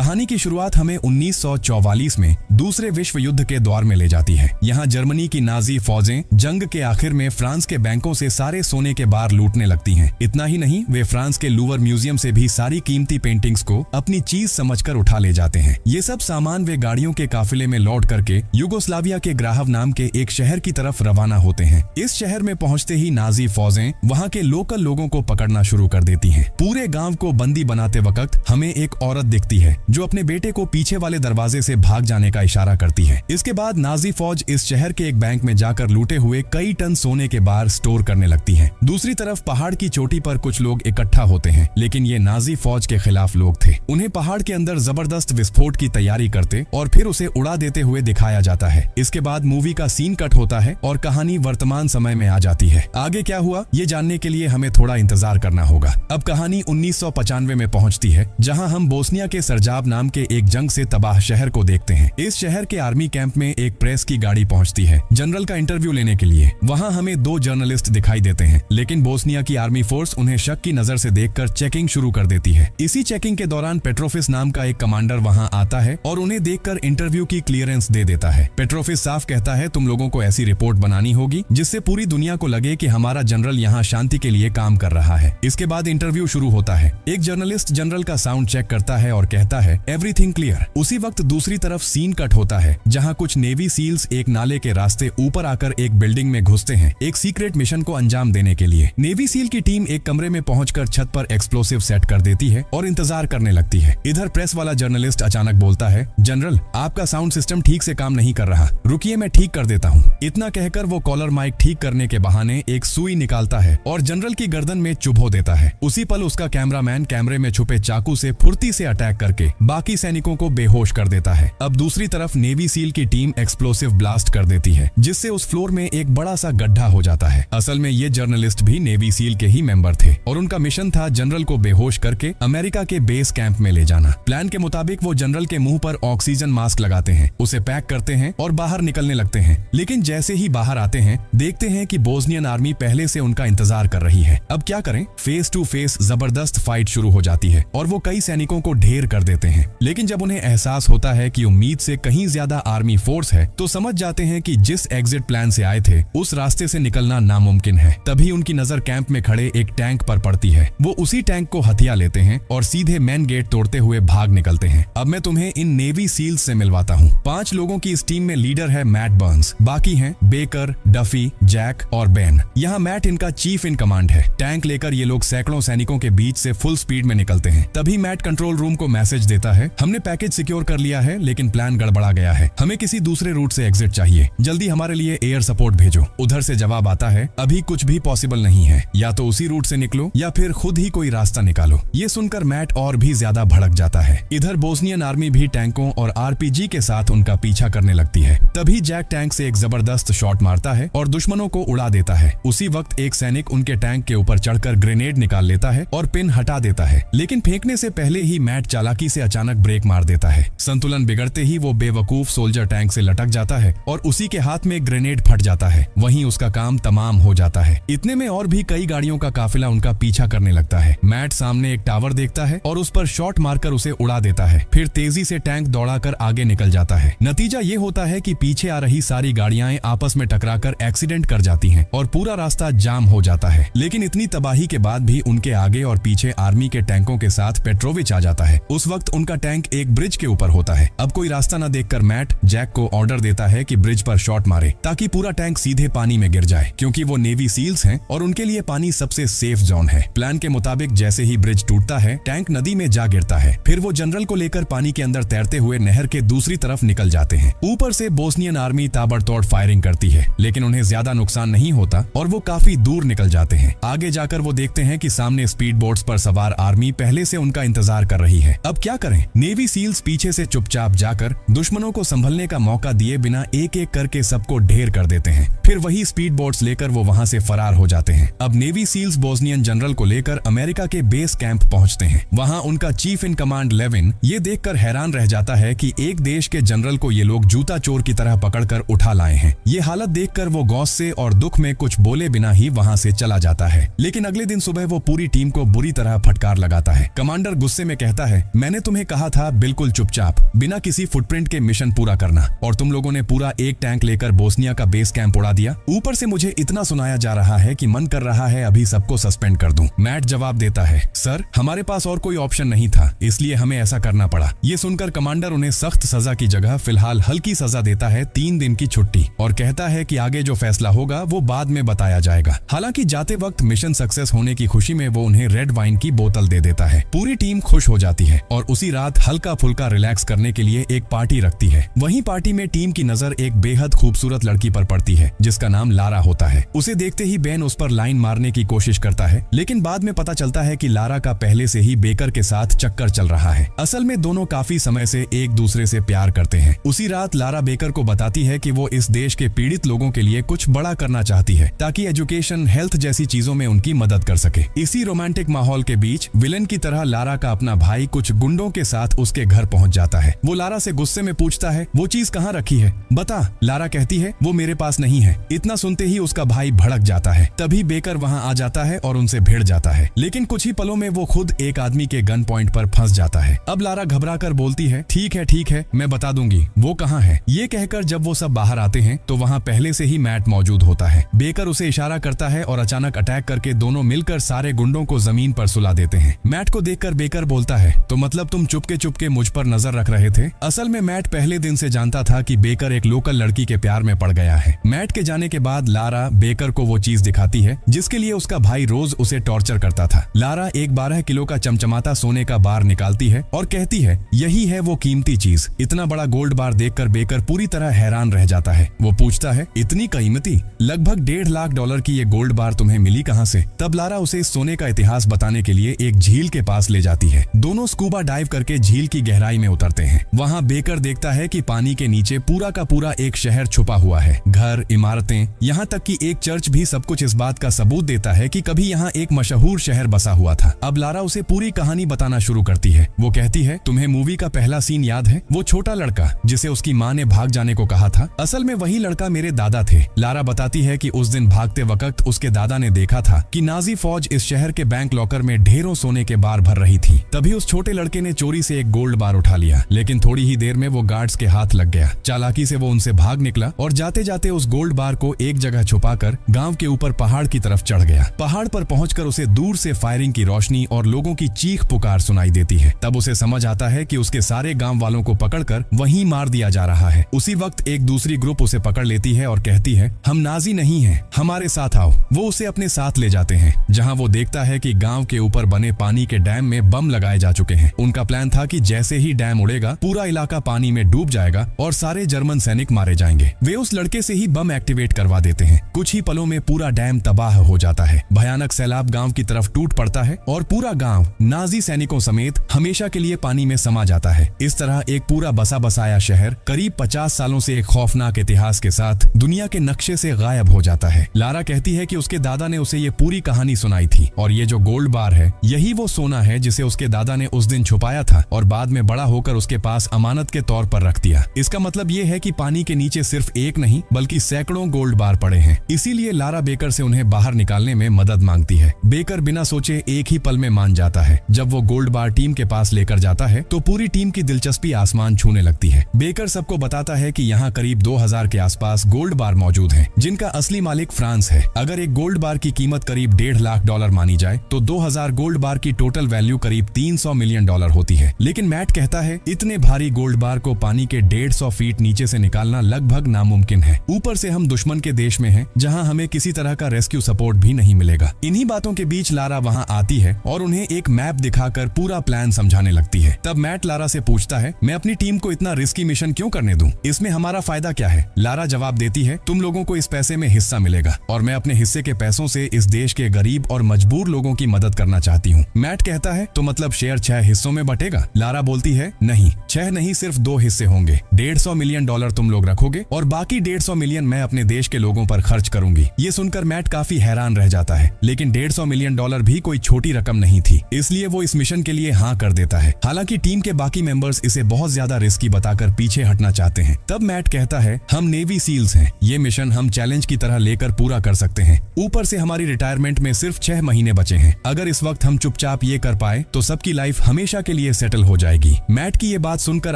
कहानी की शुरुआत हमें 1944 में दूसरे विश्व युद्ध के दौर में ले जाती है। यहाँ जर्मनी की नाजी फौजें जंग के आखिर में फ्रांस के बैंकों से सारे सोने के बार लूटने लगती हैं। इतना ही नहीं, वे फ्रांस के लूवर म्यूजियम से भी सारी कीमती पेंटिंग्स को अपनी चीज समझकर उठा ले जाते हैं। ये सब सामान वे गाड़ियों के काफिले में लौट करके युगोस्लाविया के ग्राहव नाम के एक शहर की तरफ रवाना होते हैं। इस शहर में पहुंचते ही नाजी फौजें वहाँ के लोकल लोगों को पकड़ना शुरू कर देती हैं। पूरे गांव को बंदी बनाते वक्त हमें एक औरत दिखती है जो अपने बेटे को पीछे वाले दरवाजे से भाग जाने का इशारा करती है। इसके बाद नाजी फौज इस शहर के एक बैंक में जाकर लूटे हुए कई टन सोने के बार स्टोर करने लगती है। दूसरी तरफ पहाड़ की चोटी पर कुछ लोग इकट्ठा होते हैं, लेकिन ये नाजी फौज के खिलाफ लोग थे। उन्हें पहाड़ के अंदर जबरदस्त विस्फोट की तैयारी करते और फिर उसे उड़ा देते हुए दिखाया जाता है। इसके बाद मूवी का सीन कट होता है और कहानी वर्तमान समय में आ जाती है। आगे क्या हुआ ये जानने के लिए हमें थोड़ा इंतजार करना होगा। अब कहानी 1995 में पहुंचती है, जहां हम बोस्निया के सरजाब नाम के एक जंग से तबाह शहर को देखते हैं। इस शहर के आर्मी कैंप में एक प्रेस की गाड़ी पहुंचती है जनरल का इंटरव्यू लेने के लिए। वहां हमें 2 जर्नलिस्ट दिखाई देते हैं, लेकिन बोस्निया की आर्मी फोर्स उन्हें शक की नजर से देखकर चेकिंग शुरू कर देती है। इसी चेकिंग के दौरान पेट्रोफिस नाम का एक कमांडर वहां आता है और उन्हें देखकर इंटरव्यू की क्लियरेंस दे देता है। पेट्रोफिस साफ कहता है, तुम लोगों को ऐसी रिपोर्ट बनानी होगी जिससे पूरी दुनिया को लगे कि हमारा जनरल यहाँ शांति के लिए काम कर रहा है। इसके बाद इंटरव्यू शुरू होता है। एक जर्नलिस्ट जनरल का साउंड चेक करता है और कहता है, एवरीथिंग क्लियर। उसी वक्त दूसरी तरफ सीन कट होता है, जहां कुछ नेवी सील्स एक नाले के रास्ते ऊपर आकर एक बिल्डिंग में घुसते हैं एक सीक्रेट मिशन को अंजाम देने के लिए। नेवी सील की टीम एक कमरे में पहुंचकर छत पर एक्सप्लोसिव सेट कर देती है और इंतजार करने लगती है। इधर प्रेस वाला जर्नलिस्ट अचानक बोलता है, जनरल आपका साउंड सिस्टम ठीक से काम नहीं कर रहा, रुकिए मैं ठीक कर देता हूँ। इतना कहकर वो कॉलर माइक ठीक करने के बहाने एक सुई निकालता है और जनरल की गर्दन में चुभो देता है। उसी पल उसका कैमरामैन कैमरे में छुपे चाकू से फुर्ती से अटैक करके बाकी सैनिकों को बेहोश कर देता है। अब दूसरी तरफ नेवी सील की टीम एक्सप्लोसिव ब्लास्ट कर देती है, जिससे उस फ्लोर में एक बड़ा सा गड्ढा हो जाता है। असल में ये जर्नलिस्ट भी नेवी सील के ही मेंबर थे और उनका मिशन था जनरल को बेहोश करके अमेरिका के बेस कैंप में ले जाना। प्लान के मुताबिक वो जनरल के मुंह पर ऑक्सीजन मास्क लगाते हैं, उसे पैक करते हैं और बाहर निकलने लगते हैं। लेकिन जैसे ही बाहर आते हैं, देखते हैं कि बोस्नियन आर्मी पहले से उनका इंतजार कर रही है। अब क्या करें, फेस टू फेस जबरदस्त फाइट शुरू हो जाती है और वो कई सैनिकों को ढेर कर देते हैं। लेकिन जब उन्हें एहसास होता है कि उम्मीद से कहीं ज्यादा आर्मी फोर्स है, तो समझ जाते हैं कि जिस एग्जिट प्लान से आए थे उस रास्ते से निकलना नामुमकिन है। तभी उनकी नजर कैंप में खड़े एक टैंक पर पड़ती है। वो उसी टैंक को हथिया लेते हैं और सीधे मेन गेट तोड़ते हुए भाग निकलते हैं। अब मैं तुम्हें इन नेवी सील्स से मिलवाता हूँ। 5 लोगों की इस टीम में लीडर है मैट बर्न्स, बाकी हैं बेकर, डफी, जैक और बेन। यहाँ मैट इनका चीफ इन कमांड है। टैंक लेकर ये लोग सैकड़ों सैनिकों के बीच से फुल स्पीड में निकलते हैं। तभी मैट कंट्रोल रूम को मैसेज देता है, हमने पैकेज सिक्योर कर लिया है, लेकिन प्लान गड़बड़ा गया है, हमें किसी दूसरे रूट से एग्जिट चाहिए, जल्दी हमारे लिए एयर सपोर्ट भेजो। उधर से जवाब आता है, अभी कुछ भी पॉसिबल नहीं है, या तो उसी रूट से निकलो या फिर खुद ही कोई रास्ता निकालो। ये सुनकर मैट और भी ज्यादा भड़क जाता है। इधर बोस्नियन आर्मी भी टैंकों और आरपीजी के साथ उनका पीछा करने लगती है। तभी जैक टैंक से एक जबरदस्त शॉट मारता है और दुश्मनों को उड़ा देता है। उसी वक्त एक सैनिक उनके टैंक के ऊपर चढ़कर ग्रेनेड निकाल लेता है और पिन हटा देता है, लेकिन फेंकने से पहले ही मैट चालाकी से अचानक ब्रेक मार देता है। संतुलन बिगड़ते ही वो बेवकूफ सोल्जर टैंक से लटक जाता है और उसी के हाथ में ग्रेनेड फट जाता है। वहीं उसका काम तमाम हो जाता है। इतने में और भी कई गाड़ियों का काफिला उनका पीछा करने लगता है। मैट सामने एक टावर देखता है और उस पर शॉट मारकर उसे उड़ा देता है। फिर तेजी से टैंक दौड़ाकर आगे निकल जाता है। नतीजा ये होता है कि पीछे आ रही सारी गाड़ियां आपस में टकराकर एक्सीडेंट कर जाती हैं और पूरा रास्ता जाम हो जाता है। लेकिन इतनी तबाही के बाद भी उनके आगे और पीछे आर्मी के टैंकों के साथ पेट्रोविच आ जाता है। उस वक्त उनका टैंक एक ब्रिज के ऊपर होता है। अब कोई रास्ता न देखकर मैट जैक को ऑर्डर देता है कि ब्रिज पर शॉट मारे ताकि पूरा टैंक सीधे पानी में गिर जाए, क्योंकि वो नेवी सील्स हैं और उनके लिए पानी सबसे सेफ जोन है। प्लान के मुताबिक जैसे ही ब्रिज टूटता है, टैंक नदी में जा गिरता है। फिर वो जनरल को लेकर पानी के अंदर तैरते हुए नहर के दूसरी तरफ निकल जाते हैं। ऊपर से बोस्नियन आर्मी ताबड़तोड़ फायरिंग करती है, लेकिन उन्हें ज्यादा नुकसान नहीं होता और वो काफी दूर निकल जाते हैं। आगे जाकर वो देखते हैं कि सामने स्पीड बोट्स पर सवार आर्मी पहले से उनका इंतजार कर रही है। अब क्या करें, नेवी सील्स पीछे से चुपचाप जाकर दुश्मनों को संभलने का मौका दिए बिना एक एक करके सबको ढेर कर देते हैं। फिर वही स्पीड बोट्स लेकर वो वहां से फरार हो जाते हैं। अब नेवी सील्स बोस्नियन जनरल को लेकर अमेरिका के बेस कैंप पहुंचते हैं। वहां उनका चीफ इन कमांड लेविन ये देखकर हैरान रह जाता है कि एक देश के जनरल को ये लोग जूता चोर की तरह पकड़कर उठा लाए हैं। ये हालत देखकर वो गौस्से और दुख में कुछ बोले बिना ही वहां से चला जाता है। लेकिन अगले दिन सुबह वो पूरी टीम को बुरी तरह फटकार लगाता है। कमांडर गुस्से में कहता है, मैंने तुम्हें कहा था बिल्कुल चुपचाप बिना किसी फुटप्रिंट के मिशन पूरा करना, और तुम लोगों ने पूरा एक टैंक लेकर बोस्निया का बेस कैंप उड़ा दिया। ऊपर से मुझे इतना सुनाया जा रहा है कि मन कर रहा है अभी सबको सस्पेंड कर दूं। मैट जवाब देता है, सर हमारे पास और कोई ऑप्शन नहीं था, इसलिए हमें ऐसा करना पड़ा। ये सुनकर कमांडर उन्हें सख्त सजा की जगह फिलहाल हल्की सजा देता है, 3 दिन की छुट्टी, और कहता है कि आगे जो फैसला होगा वो बाद में बताया जाएगा। हालांकि जाते वक्त मिशन सक्सेस होने की खुशी में वो उन्हें रेड वाइन की बोतल दे देता है। पूरी टीम खुश हो जाती है और उसी रात हल्का फुल्का रिलैक्स करने के लिए एक पार्टी रखती है। वहीं पार्टी में टीम की नजर एक बेहद खूबसूरत लड़की पर पड़ती है जिसका नाम लारा होता है। उसे देखते ही बेन उस पर लाइन मारने की कोशिश करता है, लेकिन बाद में पता चलता है कि लारा का पहले से ही बेकर के साथ चक्कर चल रहा है। असल में दोनों काफी समय से एक दूसरे से प्यार करते हैं। उसी रात लारा बेकर को बताती है कि वो इस देश के पीड़ित लोगों के लिए कुछ बड़ा करना चाहती है ताकि एजुकेशन, हेल्थ जैसी चीजों में उनकी मदद कर सके। इसी रोमांटिक माहौल के बीच विलेन की तरह लारा का अपना भाई कुछ गुंडों के साथ उसके घर पहुंच जाता है। वो लारा से गुस्से में पूछता है, वो चीज कहाँ रखी है, बता। लारा कहती है, वो मेरे पास नहीं है। इतना सुनते ही उसका भाई भड़क जाता है। तभी बेकर वहाँ आ जाता है और उनसे भिड़ जाता है, लेकिन कुछ ही पलों में वो खुद एक आदमी के गन पॉइंट पर फंस जाता है। अब लारा घबरा कर बोलती है, ठीक है मैं बता दूंगी, वो कहाँ है। ये कहकर जब वो सब बाहर आते हैं तो वहाँ पहले से ही मैट मौजूद होता है। बेकर उसे इशारा करता है और अचानक अटैक करके दोनों मिलकर सारे गुंडों को जमीन पर सुला देते हैं। मैट को देखकर बेकर बोलता है, तो मतलब तुम चुपके मुझ पर नजर रख रहे थे। असल में मैट पहले दिन से जानता था कि बेकर एक लोकल लड़की के प्यार में पड़ गया है। मैट के जाने के बाद लारा बेकर को वो चीज दिखाती है जिसके लिए उसका भाई रोज उसे टॉर्चर करता था। लारा एक 12 किलो का चमचमाता सोने का बार निकालती है और कहती है, यही है वो कीमती चीज। इतना बड़ा गोल्ड बार देखकर बेकर पूरी तरह हैरान रह जाता है। वो पूछता है, इतनी कीमती, लगभग $1.5 लाख की ये गोल्ड बार तुम्हें मिली कहाँ से। तब लारा उसे इस सोने का इतिहास बताने के लिए एक झील के पास ले जाती है। दोनों स्कूबा डाइव करके झील की गहराई में उतरते हैं। वहाँ बेकर देखता है कि पानी के नीचे पूरा का पूरा एक शहर छुपा हुआ है। घर, इमारतें, यहाँ तक कि एक चर्च भी सब कुछ इस बात का सबूत देता है कि कभी यहाँ एक मशहूर शहर बसा हुआ था। अब लारा उसे पूरी कहानी बताना शुरू करती है। वो कहती है, तुम्हें मूवी का पहला सीन याद है, वो छोटा लड़का जिसे उसकी माँ ने भाग जाने को कहा था। असल में वही लड़का मेरे दादा थे। लारा बताती है कि उस दिन भागते वक्त उसके दादा ने देखा था कि नाजी फौज इस शहर के बैंक लॉकर में ढेरों सोने के बार भर रही थी। तभी उस छोटे लड़के ने चोरी से एक गोल्ड बार उठा लिया, लेकिन थोड़ी ही देर में वो गार्ड्स के हाथ लग गया। चालाकी से वो उनसे भाग निकला और जाते जाते उस गोल्ड बार को एक जगह छुपाकर गांव के ऊपर पहाड़ की तरफ चढ़ गया। पहाड़ पर पहुंचकर उसे दूर से फायरिंग की रोशनी और लोगों की चीख पुकार सुनाई देती है। तब उसे समझ आता है कि उसके सारे गांव वालों को पकड़कर वहीं मार दिया जा रहा है। उसी वक्त एक दूसरी ग्रुप उसे पकड़ लेती है और कहती है, हम नाजी नहीं हैं, हमारे साथ आओ। वो उसे अपने साथ ले जाते हैं, जहां वो देखता है कि गांव के ऊपर बने पानी के डैम में बम लगाए जा चुके हैं। उनका प्लान था कि जैसे ही डैम उड़ेगा पूरा इलाका पानी में डूब जाएगा और सारे जर्मन सैनिक मारे जाएंगे। वे उस लड़के से ही बम एक्टिवेट करवा देते हैं। कुछ ही पलों में पूरा डैम तबाह हो जाता है। भयानक सैलाब गांव की तरफ टूट पड़ता है और पूरा गांव नाजी सैनिकों समेत हमेशा के लिए पानी में समा जाता है। इस तरह एक पूरा बसा बसाया शहर करीब 50 सालों से एक खौफनाक इतिहास के साथ दुनिया के नक्शे से गायब हो जाता है। लारा कहती है कि उसके दादा ने उसे ये पूरी कहानी सुनाई थी और ये जो गोल्ड बार है यही वो सोना है जिसे उसके दादा ने उस दिन छुपाया था और बाद में बड़ा होकर उसके पास अमानत के तौर पर रख दिया। इसका मतलब ये है कि पानी के नीचे सिर्फ एक नहीं बल्कि सैकड़ों गोल्ड बार पड़े हैं। इसीलिए लारा बेकर से उन्हें बाहर निकालने में मदद मांगती है। बेकर बिना सोचे एक ही पल में मान जाता है। जब वो गोल्ड बार टीम के पास लेकर जाता है तो पूरी टीम की दिलचस्पी आसमान छूने लगती है। बेकर सबको बताता है कि यहाँ करीब 2000 के आसपास गोल्ड बार मौजूद हैं, जिनका असली मालिक फ्रांस है। अगर एक गोल्ड बार की कीमत करीब $1.5 लाख मानी जाए तो 2000 गोल्ड बार की टोटल वैल्यू करीब $300 मिलियन होती है। लेकिन मैट कहता है, इतने भारी गोल्ड बार को पानी के 150 फीट नीचे से निकालना लगभग नामुमकिन है। ऊपर से हम दुश्मन के देश में हैं, जहां हमें किसी तरह का रेस्क्यू सपोर्ट भी नहीं मिलेगा। इन्हीं बातों के बीच लारा वहां आती है और उन्हें एक मैप दिखाकर पूरा प्लान समझाने लगती है। तब मैट लारा से पूछता है, मैं अपनी टीम को इतना रिस्की मिशन क्यों करने दूं? इसमें हमारा फायदा क्या है? लारा जवाब देती है, तुम लोगों को इस पैसे में हिस्सा मिलेगा और मैं अपने हिस्से के पैसों से इस देश के गरीब और मजबूर लोगों की मदद करना चाहती हूँ। मैट कहता है, तो मतलब शेयर 6 हिस्सों में बटेगा? लारा बोलती है, नहीं, 6 नहीं, सिर्फ 2 हिस्से होंगे। $150 मिलियन तुम लोग रखोगे और बाकी 150 मिलियन मैं अपने देश के लोगों पर खर्च करूंगी। ये सुनकर मैट काफी हैरान रह जाता है, लेकिन $150 मिलियन भी कोई छोटी रकम नहीं थी, इसलिए वो इस मिशन के लिए हाँ कर देता है। हालांकि टीम के बाकी मेंबर्स इसे बहुत ज्यादा रिस्की बताकर पीछे हटना चाहते हैं। तब मैट कहता है, हम नेवी सील्स हैं, ये मिशन हम चैलेंज की तरह लेकर पूरा कर सकते हैं। ऊपर से हमारी रिटायरमेंट में सिर्फ 6 महीने बचे हैं। अगर इस वक्त हम चुपचाप ये कर पाए तो सबकी लाइफ हमेशा के लिए सेटल हो जाएगी। मैट की ये बात सुनकर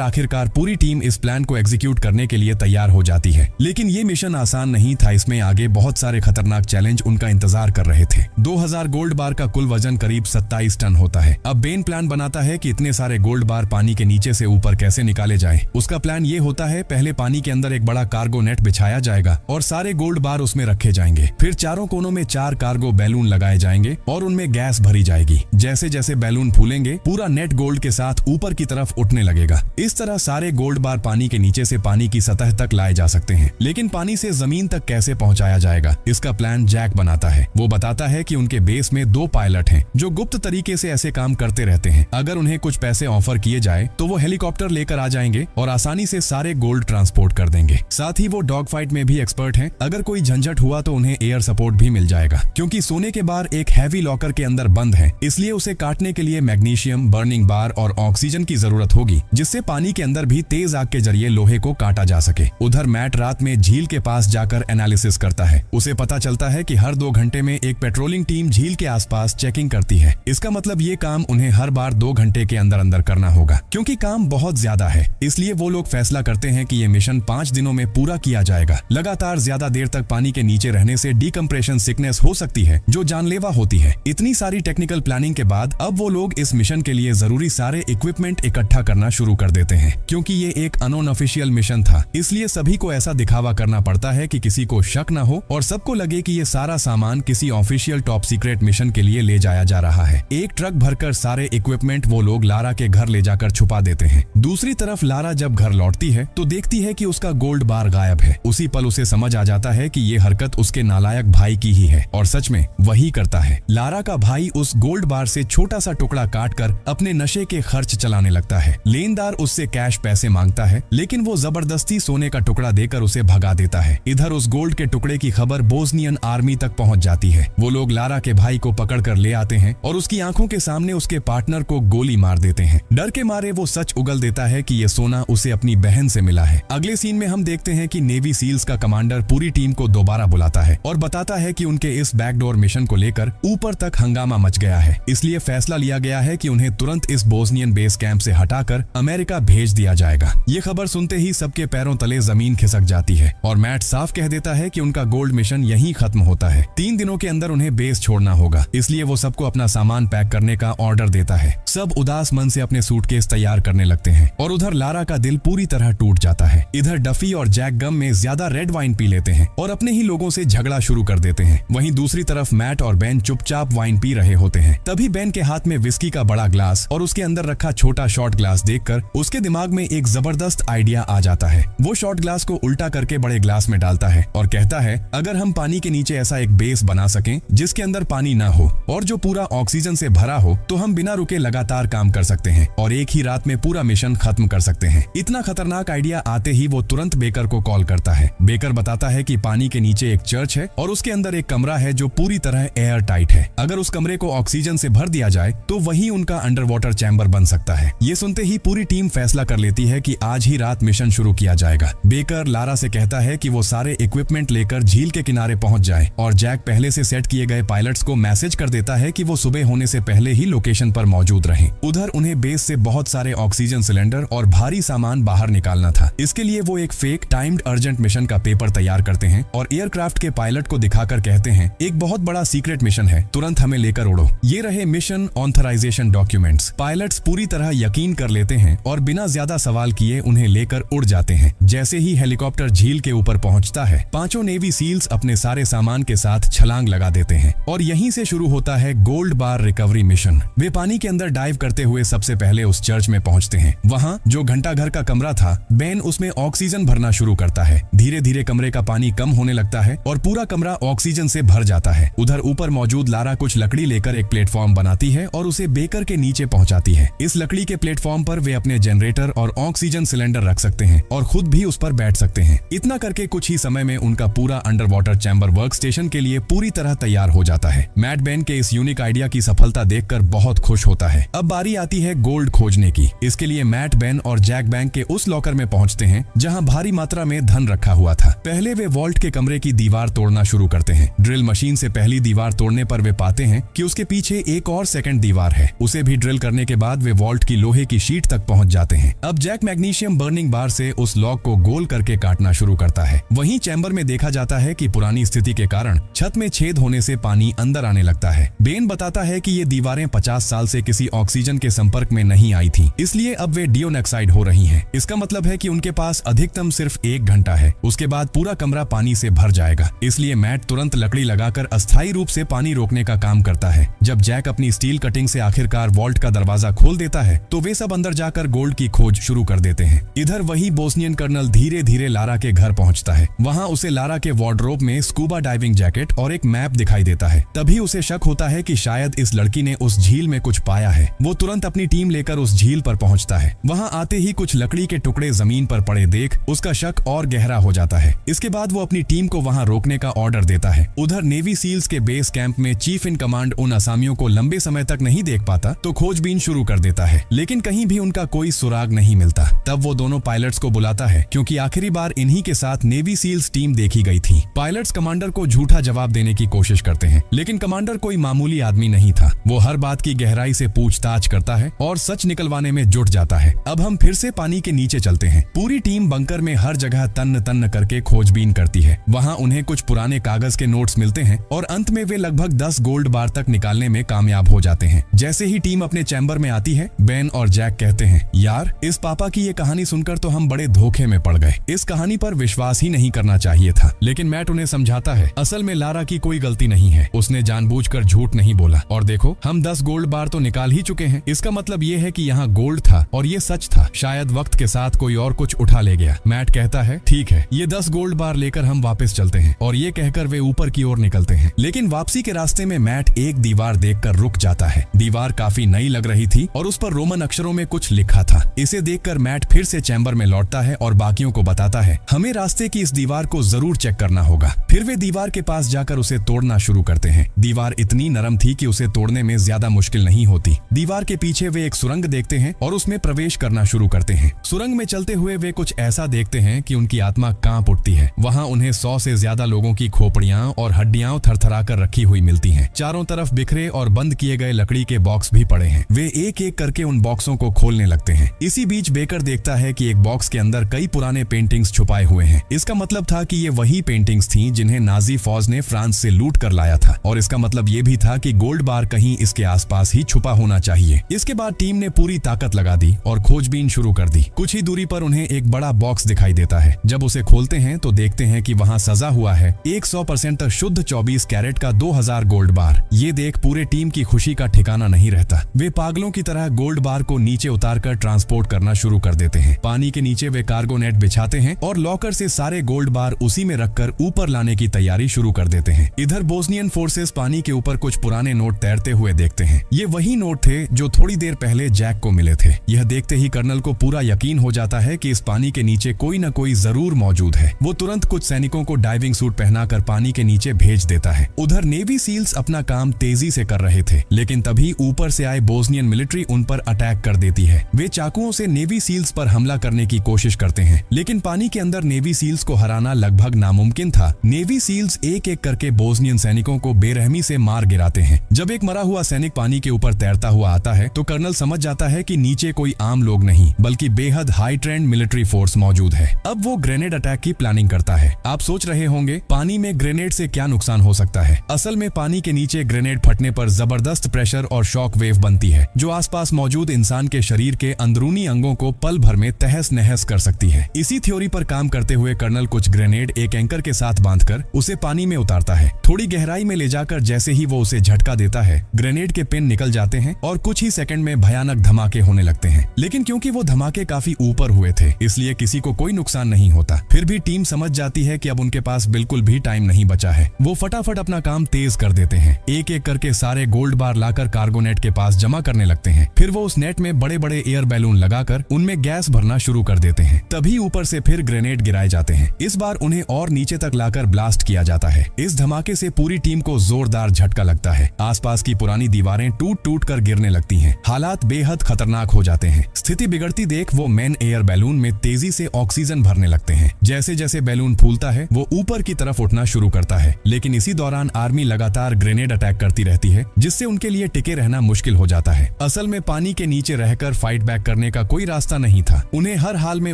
आखिरकार पूरी टीम इस प्लान को एग्जीक्यूट करने के लिए तैयार हो जाती है। लेकिन ये मिशन आसान नहीं था, इसमें आगे बहुत सारे खतरनाक चैलेंज उनका इंतजार कर रहे थे। 2000 गोल्ड बार का कुल वजन करीब 27 टन होता है। अब बेन प्लान बनाता है कि इतने सारे गोल्ड बार पानी के नीचे से ऊपर कैसे निकाले जाएं। उसका प्लान ये होता है, पहले पानी के अंदर एक बड़ा कार्गो नेट बिछाया जाएगा और सारे गोल्ड बार उसमें रखे जाएंगे। फिर चारों कोनों में 4 कार्गो बैलून लगाए जाएंगे और उनमें गैस भरी जाएगी। जैसे जैसे बैलून फूलेंगे पूरा नेट गोल्ड के साथ ऊपर की तरफ उठने लगेगा। इस तरह सारे गोल्ड बार पानी के नीचे से पानी की सतह तक लाए जा सकते हैं। लेकिन पानी से जमीन तक कैसे पहुंचाया जाएगा, इसका प्लान जैक बनाता है। वो बताता है कि उनके बेस में 2 पायलट हैं जो गुप्त तरीके से ऐसे काम करते रहते हैं। अगर उन्हें कुछ पैसे ऑफर किए जाए तो वो हेलीकॉप्टर लेकर आ जाएंगे और आसानी से सारे गोल्ड ट्रांसपोर्ट कर देंगे। साथ ही वो डॉग फाइट में भी एक्सपर्ट हैं। अगर कोई झंझट हुआ तो उन्हें एयर सपोर्ट भी मिल जाएगा। क्योंकि सोने के बार एक हैवी लॉकर के अंदर बंद है, इसलिए उसे काटने के लिए मैग्नीशियम, बर्निंग बार और ऑक्सीजन की जरूरत होगी, जिससे पानी के अंदर भी तेज आग के जरिए लोहे को काटा जा सके। उधर मैट रात में झील के पास जाकर एनालिसिस करता है। उसे पता चलता है कि हर 2 घंटे में एक पेट्रोलिंग टीम झील के आसपास चेकिंग करती है। इसका मतलब ये काम उन्हें हर बार 2 घंटे के अंदर अंदर करना होगा। क्योंकि काम बहुत ज्यादा है, इसलिए वो लोग फैसला करते हैं कि ये मिशन 5 दिनों में पूरा किया जाएगा। लगातार ज्यादा देर तक पानी के नीचे रहने से डिकम्प्रेशन सिकनेस हो सकती है, जो जानलेवा होती है। इतनी सारी टेक्निकल प्लानिंग के बाद अब वो लोग इस मिशन के लिए जरूरी सारे इक्विपमेंट इकट्ठा करना शुरू कर देते हैं। क्योंकि ये एक अनऑफिशियल मिशन था, इसलिए सभी को ऐसा दिखावा करना पड़ता है कि किसी को शक न हो और सबको लगे कि ये सारा सामान किसी ऑफिशियल टॉप सीक्रेट मिशन के लिए ले जाया जा रहा है। एक ट्रक भरकर सारे इक्विपमेंट वो लोग लारा के घर ले जाकर छुपा देते हैं। दूसरी तरफ लारा जब घर लौटती है तो देखती है कि उसका गोल्ड बार गायब है। उसी पल उसे समझ आ जाता है कि ये हरकत उसके नालायक भाई की ही है और सच में वही करता है। लारा का भाई उस गोल्ड बार से छोटा सा टुकड़ा काटकर अपने नशे के खर्च चलाने लगता है। लेनदार उससे कैश पैसे मांगता है, लेकिन वो जबरदस्ती सोने का टुकड़ा देकर उसे भगा देता है। इधर उस गोल्ड के टुकड़े की खबर बोस्नियन आर्मी तक पहुंच जाती है। वो लोग लारा के भाई को पकड़ कर ले आते हैं और उसकी आंखों के सामने उसके पार्टनर को गोली मार देते हैं। डर के मारे वो सच उगल देता है कि ये सोना उसे अपनी बहन से मिला है। अगले सीन में हम देखते हैं कि नेवी सील्स का कमांडर पूरी टीम को दोबारा बुलाता है और बताता है कि उनके इस बैकडोर मिशन को लेकर ऊपर तक हंगामा मच गया है, इसलिए फैसला लिया गया है कि उन्हें तुरंत इस बोस्नियन बेस कैंप से हटाकर अमेरिका भेज दिया जाएगा। ये खबर सुनते ही सबके पैरों तले जमीन खिसक जाती है और मैट साफ कह देता है कि उनका गोल्ड मिशन यहीं खत्म होता है। 3 दिनों के अंदर उन्हें बेस छोड़ना होगा, इसलिए वो सबको अपना सामान पैक करने का ऑर्डर देता है। सब उदास मन से अपने सूटकेस तैयार करने लगते हैं और उधर लारा का दिल पूरी तरह टूट जाता है। इधर डफी और जैक गम में ज्यादा रेड वाइन पी लेते हैं और अपने ही लोगों से झगड़ा शुरू कर देते हैं। वहीं दूसरी तरफ मैट और बेन चुपचाप वाइन पी रहे होते हैं। तभी बेन के हाथ में विस्की का बड़ा ग्लास और उसके अंदर रखा छोटा शॉट ग्लास देखकर उसके दिमाग में एक जबरदस्त आइडिया आ जाता है। वो शॉट ग्लास को उल्टा करके बड़े ग्लास में डालता है और कहता है, अगर हम पानी के नीचे ऐसा एक बेस बना सकें जिसके अंदर पानी ना हो और जो पूरा ऑक्सीजन से भरा हो, तो हम बिना रुके लगातार काम कर सकते हैं और एक ही रात में पूरा मिशन खत्म कर सकते हैं। इतना खतरनाक आइडिया आते ही वो तुरंत बेकर को कॉल करता है। बेकर बताता है कि पानी के नीचे एक चर्च है और उसके अंदर एक कमरा है जो पूरी तरह एयर टाइट है। अगर उस कमरे को ऑक्सीजन से भर दिया जाए तो वही उनका अंडर वाटर चैम्बर बन सकता है। ये सुनते ही पूरी टीम फैसला कर लेती है कि आज ही रात मिशन शुरू किया जाएगा। बेकर लारा से कहता है कि वो सारे इक्विपमेंट लेकर झील के किनारे पहुंच जाए और जैक पहले से सेट किए गए पायलट्स को मैसेज कर देता है कि वो सुबह होने से पहले ही लोकेशन पर मौजूद रहें। उधर उन्हें बेस से बहुत सारे ऑक्सीजन सिलेंडर और भारी सामान बाहर निकालना था। इसके लिए वो एक फेक टाइम्ड अर्जेंट मिशन का पेपर तैयार करते हैं और एयरक्राफ्ट के पायलट को दिखाकर कहते हैं, एक बहुत बड़ा सीक्रेट मिशन है, तुरंत हमें लेकर उड़ो। ये रहे मिशन ऑथराइजेशन डॉक्यूमेंट्स। पायलट्स पूरी तरह यकीन कर लेते हैं और बिना ज्यादा सवाल किए उन्हें लेकर उड़ जाते हैं। जैसे ही हेलीकॉप्टर झील के ऊपर पहुंचता है, 5 नेवी सील्स अपने सारे सामान के साथ छलांग लगा देते हैं और यहीं से शुरू होता है गोल्ड बार रिकवरी मिशन। वे पानी के अंदर डाइव करते हुए सबसे पहले उस चर्च में पहुंचते हैं। वहां जो घंटा घर का कमरा था, बेन उसमें ऑक्सीजन भरना शुरू करता है। धीरे धीरे कमरे का पानी कम होने लगता है और पूरा कमरा ऑक्सीजन से भर जाता है। उधर ऊपर मौजूद लारा कुछ लकड़ी लेकर एक प्लेटफॉर्म बनाती है और उसे बेकर के नीचे पहुंचाती है। इस लकड़ी के प्लेटफॉर्म पर वे अपने जनरेटर और ऑक्सीजन सिलेंडर रख सकते हैं और खुद भी उस पर बैठ सकते हैं। इतना करके कुछ ही समय में उनका पूरा under water chamber work station के लिए पूरी तरह तैयार हो जाता है। मैट बेन के इस यूनिक आइडिया की सफलता देखकर बहुत खुश होता है। अब बारी आती है गोल्ड खोजने की। इसके लिए मैट, बेन और जैक बैंक के उस लॉकर में पहुंचते हैं जहां भारी मात्रा में धन रखा हुआ था। पहले वे वॉल्ट के कमरे की दीवार तोड़ना शुरू करते हैं। ड्रिल मशीन से पहली दीवार तोड़ने पर वे पाते हैं कि उसके पीछे एक और सेकंड दीवार है। उसे भी ड्रिल करने के के बाद वे वॉल्ट की लोहे की शीट तक पहुंच जाते हैं। अब जैक मैग्नीशियम बर्निंग बार से उस लॉक को गोल करके काटना शुरू करता है। वहीं चैम्बर में देखा जाता है कि पुरानी स्थिति के कारण छत में छेद होने से पानी अंदर आने लगता है। बेन बताता है कि ये दीवारें 50 साल से किसी ऑक्सीजन के संपर्क में नहीं आई थी, इसलिए अब वे डियोनेक्साइड हो रही हैं। इसका मतलब है कि उनके पास अधिकतम सिर्फ 1 घंटा है, उसके बाद पूरा कमरा पानी से भर जाएगा। इसलिए मैट तुरंत लकड़ी लगाकर अस्थायी रूप से पानी रोकने का काम करता है। जब जैक अपनी स्टील कटिंग से आखिरकार वॉल्ट का दरवाजा खोल देता है तो वे सब अंदर जाकर गोल्ड की खोज शुरू कर देते हैं। इधर वही बोस्नियन कर्नल धीरे धीरे लारा के घर पहुंचता है। वहां उसे लारा के वार्डरोब में स्कूबा डाइविंग जैकेट और एक मैप दिखाई देता है। तभी उसे शक होता है कि शायद इस लड़की ने उस झील में कुछ पाया है। वो तुरंत अपनी टीम लेकर उस झील पर पहुंचता है। वहां आते ही कुछ लकड़ी के टुकड़े जमीन पर पड़े देख उसका शक और गहरा हो जाता है। इसके बाद वो अपनी टीम को वहां रोकने का ऑर्डर देता है। उधर नेवी सील्स के बेस कैंप में चीफ इन कमांड उन असामियों को लंबे समय तक नहीं देख पाता तो खोजबीन शुरू कर देता है, लेकिन कहीं भी उनका कोई सुराग नहीं मिलता। तब वो दोनों पायलट्स को बुलाता है क्योंकि आखिरी बार इन्हीं के साथ नेवी सील्स टीम देखी गई थी। पायलट्स कमांडर को झूठा जवाब देने की कोशिश करते हैं, लेकिन कमांडर कोई मामूली आदमी नहीं था। वो हर बात की गहराई से पूछताछ करता है और सच निकलवाने में जुट जाता है। अब हम फिर से पानी के नीचे चलते हैं। पूरी टीम बंकर में हर जगह तन्न तन्न करके खोजबीन करती है। वहाँ उन्हें कुछ पुराने कागज के नोट्स मिलते हैं और अंत में वे लगभग 10 गोल्ड बार तक निकालने में कामयाब हो जाते हैं। जैसे ही टीम अपने चैम्बर में आती है, बेन और जैक कहते हैं, यार इस पापा की ये कहानी सुनकर तो हम बड़े धोखे में पड़ गए। इस कहानी पर विश्वास ही नहीं करना चाहिए था। लेकिन मैट उन्हें समझाता है, असल में लारा की कोई गलती नहीं है, उसने जानबूझकर झूठ नहीं बोला। और देखो, हम 10 गोल्ड बार तो निकाल ही चुके हैं। इसका मतलब ये है कि यहाँ गोल्ड था और ये सच था। शायद वक्त के साथ कोई और कुछ उठा ले गया। मैट कहता है, ठीक है, ये 10 गोल्ड बार लेकर हम वापस चलते हैं। और ये कहकर वे ऊपर की ओर निकलते हैं। लेकिन वापसी के रास्ते में मैट एक दीवार देखकर रुक जाता है। दीवार काफी नई लग रही थी और उस पर रोमन अक्षरों में कुछ लिखा था। इसे देखकर मैट फिर से चैम्बर में लौटता है और बाकियों को बताता है, हमें रास्ते की इस दीवार को जरूर चेक करना होगा। फिर वे दीवार के पास जाकर उसे तोड़ना शुरू करते हैं। दीवार इतनी नरम थी कि उसे तोड़ने में ज्यादा मुश्किल नहीं होती। दीवार के पीछे वे एक सुरंग देखते हैं और उसमें प्रवेश करना शुरू करते हैं। सुरंग में चलते हुए वे कुछ ऐसा देखते हैं कि उनकी आत्मा कांप उठती है। वहाँ उन्हें 100 से ज्यादा लोगों की खोपड़ियां और हड्डियां थरथरा कर रखी हुई मिलती हैं। चारों तरफ बिखरे और बंद किए गए लकड़ी के बॉक्स भी पड़े हैं। वे एक एक करके उन बॉक्सों को खोलने लगते हैं। इसी बीच बेकर देखता है कि एक बॉक्स के अंदर कई पुराने पेंटिंग्स छुपाए हुए हैं। इसका मतलब था कि ये वही पेंटिंग्स थीं जिन्हें नाजी फौज ने फ्रांस से लूट कर लाया था। और इसका मतलब ये भी था कि गोल्ड बार कहीं इसके आसपास ही छुपा होना चाहिए। इसके बाद टीम ने पूरी ताकत लगा दी और खोजबीन शुरू कर दी। कुछ ही दूरी पर उन्हें एक बड़ा बॉक्स दिखाई देता है। जब उसे खोलते हैं तो देखते हैं कि वहाँ सजा हुआ है 100% शुद्ध 24 कैरेट का 2000 गोल्ड बार। ये देख पूरे टीम की खुशी का ठिकाना नहीं रहता। वे पागलों की तरह गोल्ड बार को नीचे उतारकर ट्रांसपोर्ट करना शुरू कर देते हैं। पानी के नीचे वे कार्गो नेट बिछाते हैं और लॉकर से सारे गोल्ड बार उसी में रखकर ऊपर लाने की तैयारी शुरू कर देते हैं। इधर बोस्नियन फोर्सेस पानी के ऊपर कुछ पुराने नोट तैरते हुए देखते हैं। ये वही नोट थे जो थोड़ी देर पहले जैक को मिले थे। यह देखते ही कर्नल को पूरा यकीन हो जाता है कि इस पानी के नीचे कोई न कोई जरूर मौजूद है। वो तुरंत कुछ सैनिकों को डाइविंग सूट पहनाकर पानी के नीचे भेज देता है। उधर नेवी सील्स अपना काम तेजी से कर रहे थे, लेकिन तभी ऊपर से आए बोस्नियन मिलिट्री उन पर अटैक कर देती है। वे चाकुओं से नेवी सील्स पर हमला करने की कोशिश करते हैं, लेकिन पानी के अंदर नेवी सील्स को हराना लगभग नामुमकिन था। नेवी सील्स एक एक करके बोस्नियन सैनिकों को बेरहमी से मार गिराते हैं। जब एक मरा हुआ सैनिक पानी के ऊपर तैरता हुआ आता है तो कर्नल समझ जाता है कि नीचे कोई आम लोग नहीं बल्कि बेहद हाई ट्रेंड मिलिट्री फोर्स मौजूद है। अब वो ग्रेनेड अटैक की प्लानिंग करता है। आप सोच रहे होंगे पानी में ग्रेनेड से क्या नुकसान हो सकता है। असल में पानी के नीचे ग्रेनेड फटने पर जबरदस्त प्रेशर और शॉक वेव बनती है जो आसपास मौजूद इंसान के शरीर के अंदरूनी अंगों को पल भर में तहस नहस कर सकती है। इसी थ्योरी पर काम करते हुए कर्नल कुछ ग्रेनेड एक एंकर के साथ बांधकर उसे पानी में उतारता है। थोड़ी गहराई में ले जाकर जैसे ही वो उसे झटका देता है, ग्रेनेड के पिन निकल जाते हैं और कुछ ही सेकंड में भयानक धमाके होने लगते हैं। लेकिन क्योंकि वो धमाके काफी ऊपर हुए थे, इसलिए किसी को कोई नुकसान नहीं होता। फिर भी टीम समझ जाती है कि अब उनके पास बिल्कुल भी टाइम नहीं बचा है। वो फटाफट अपना काम तेज कर देते हैं। एक एक करके सारे गोल्ड बार लाकर कार्गो नेट के पास जमा करने लगते हैं। फिर वो उस नेट में बड़े बड़े एयर बैलून लगाकर उनमें गैस भरना शुरू कर देते हैं। तभी ऊपर से फिर ग्रेनेड गिराए जाते हैं। इस बार उन्हें और नीचे तक लाकर ब्लास्ट किया जाता है। इस धमाके से पूरी टीम को जोरदार झटका लगता है। आसपास की पुरानी दीवारें टूट टूट कर गिरने लगती हैं। हालात बेहद खतरनाक हो जाते हैं। स्थिति बिगड़ती देख वो मेन एयर बैलून में तेजी से ऑक्सीजन भरने लगते हैं। जैसे जैसे बैलून फूलता है वो ऊपर की तरफ उठना शुरू करता है। लेकिन इसी दौरान आर्मी लगातार ग्रेनेड अटैक करती रहती है, जिससे उनके लिए टिके रहना मुश्किल हो जाता है। असल में पानी के नीचे रहकर फाइट बैक करने का कोई रास्ता नहीं था, उन्हें हर हाल में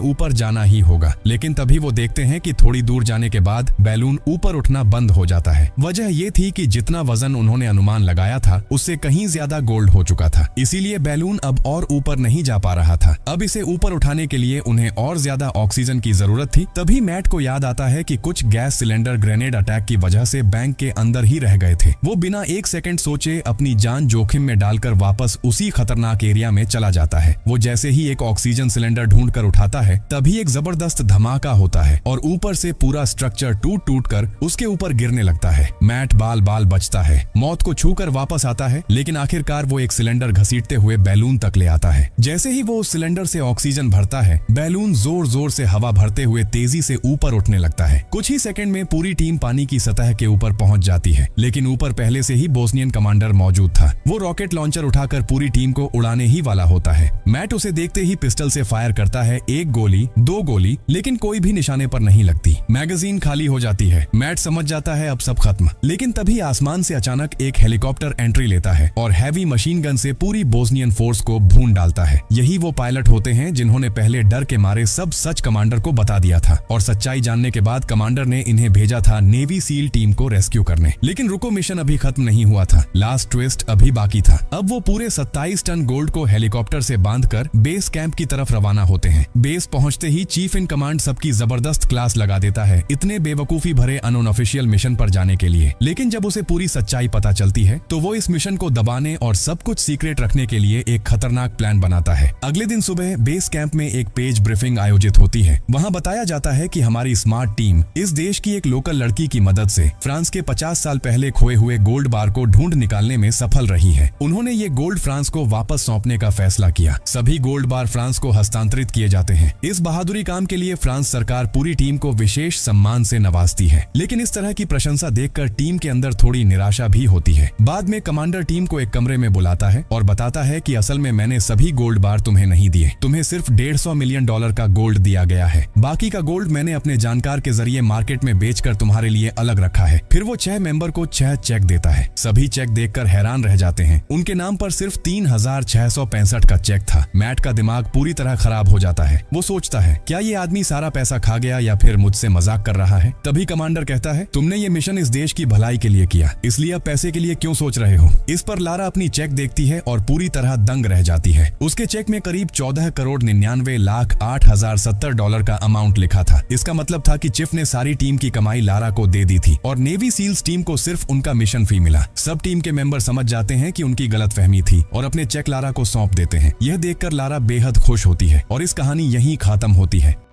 ऊपर जाना ही होगा। लेकिन तभी वो देखते हैं कि थोड़ी दूर जाने के बाद बैलून ऊपर उठना बंद हो जाता है। वजह ये थी कि जितना वजन उन्होंने अनुमान लगाया था उससे कहीं ज्यादा गोल्ड हो चुका था, इसीलिए बैलून अब और ऊपर नहीं जा पा रहा था। अब इसे ऊपर उठाने के लिए उन्हें और ज्यादा ऑक्सीजन की जरूरत थी। तभी मैट को याद आता है कि कुछ गैस सिलेंडर ग्रेनेड अटैक की वजह से बैंक के अंदर ही रह गए थे। वो बिना एक सेकंड सोचे अपनी जान जोखिम में डालकर वापस उसी खतरनाक एरिया में चला जाता है। वो जैसे ही एक ऑक्सीजन सिलेंडर ढूंढकर उठाता है तभी एक जबरदस्त धमाका होता है और ऊपर से पूरा स्ट्रक्चर टूट कर उसके ऊपर गिरने लगता है। मैट बाल बाल बचता है, मौत को छूकर वापस आता है, लेकिन आखिरकार वो एक सिलेंडर घसीटते हुए बैलून तक ले आता है। जैसे ही वो उस सिलेंडर से ऑक्सीजन भरता है, बैलून जोर जोर से हवा भरते हुए तेजी से ऊपर उठने लगता है। कुछ ही सेकंड में पूरी टीम पानी की सतह के ऊपर पहुंच जाती है, लेकिन ऊपर पहले से ही बोस्नियन कमांडर मौजूद था। वो रॉकेट लॉन्चर उठाकर पूरी टीम को उड़ाने ही वाला होता है। मैट उसे देखते ही पिस्टल से फायर करता है, एक गोली, दो गोली, लेकिन कोई भी निशाने पर नहीं लगती। मैगजीन खाली हो जाती है। मैट समझ जाता है अब सब खत्म, लेकिन तभी आसमान से अचानक एक हेलीकॉप्टर एंट्री लेता है और हैवी मशीन गन से पूरी बोस्नियन फोर्स को भून डालता है। यही वो पायलट होते हैं जिन्होंने पहले डर के मारे सब सच कमांडर को बता दिया था और सच्चाई जानने के बाद कमांडर ने इन्हें भेजा था नेवी सील टीम को रेस्क्यू करने। लेकिन रुको, मिशन अभी खत्म नहीं हुआ था, लास्ट ट्विस्ट अभी बाकी था। अब वो पूरे 27 टन गोल्ड को हेलीकॉप्टर से बांधकर बेस कैंप की तरफ रवाना होते हैं। बेस पहुंचते ही चीफ इन कमांड सबकी जबरदस्त क्लास लगा देता है इतने बेवकूफी भरे अनऑफिशियल मिशन पर जाने के लिए। लेकिन जब उसे पूरी सच्चाई पता चलती है तो वो इस मिशन को दबाने और सब कुछ सीक्रेट रखने के लिए एक खतरनाक प्लान बनाता है। अगले दिन सुबह बेस कैंप में एक पेज ब्रीफिंग आयोजित होती है। वहाँ बताया जाता है कि हमारी स्मार्ट टीम इस देश की एक लोकल लड़की की मदद से फ्रांस के 50 साल पहले खोए हुए गोल्ड बार को ढूंढ निकालने में सफल रही है। उन्होंने ये गोल्ड फ्रांस को वापस सौंपने का फैसला किया। सभी गोल्ड बार फ्रांस को हस्तांतरित किए जाते हैं। इस बहादुरी काम के लिए फ्रांस सरकार पूरी टीम को विशेष सम्मान से नवाजती है। लेकिन इस तरह की प्रशंसा देखकर टीम के अंदर थोड़ी निराशा भी होती है। बाद में कमांडर टीम को एक कमरे में बुलाता है और बताता है कि असल में मैंने सभी गोल्ड बार तुम्हें नहीं दिए, तुम्हें सिर्फ $150 मिलियन का गोल्ड दिया गया है। बाकी का गोल्ड मैंने अपने जानकार के जरिए मार्केट में बेचकर तुम्हारे लिए अलग रखा है। फिर वो 6 मेंबर को 6 चेक देता है। सभी चेक देखकर हैरान रह जाते हैं। उनके नाम पर सिर्फ 3665 का चेक था। मैट का दिमाग पूरी तरह खराब हो जाता है। वो सोचता है क्या ये आदमी सारा पैसा खा गया या फिर मुझसे मजाक कर रहा है। तभी कमांडर कहता है तुमने ये मिशन इस देश की भलाई के लिए किया, इसलिए अब पैसे के लिए क्यों सोच रहे हो। इस पर लारा अपनी चेक देखती है और पूरी तरह दंग रह जाती है। उसके चेक में करीब 14,99,08,070 का अमाउंट लिखा था। इसका मतलब था कि चिफ ने सारी टीम की कमाई लारा को दे दी थी और नेवी सील्स टीम को सिर्फ उनका मिशन फी मिला। सब टीम के मेंबर समझ जाते हैं कि उनकी गलतफहमी थी और अपने चेक लारा को सौंप देते हैं। यह देखकर लारा बेहद खुश होती है और इस कहानी यहीं खत्म होती है।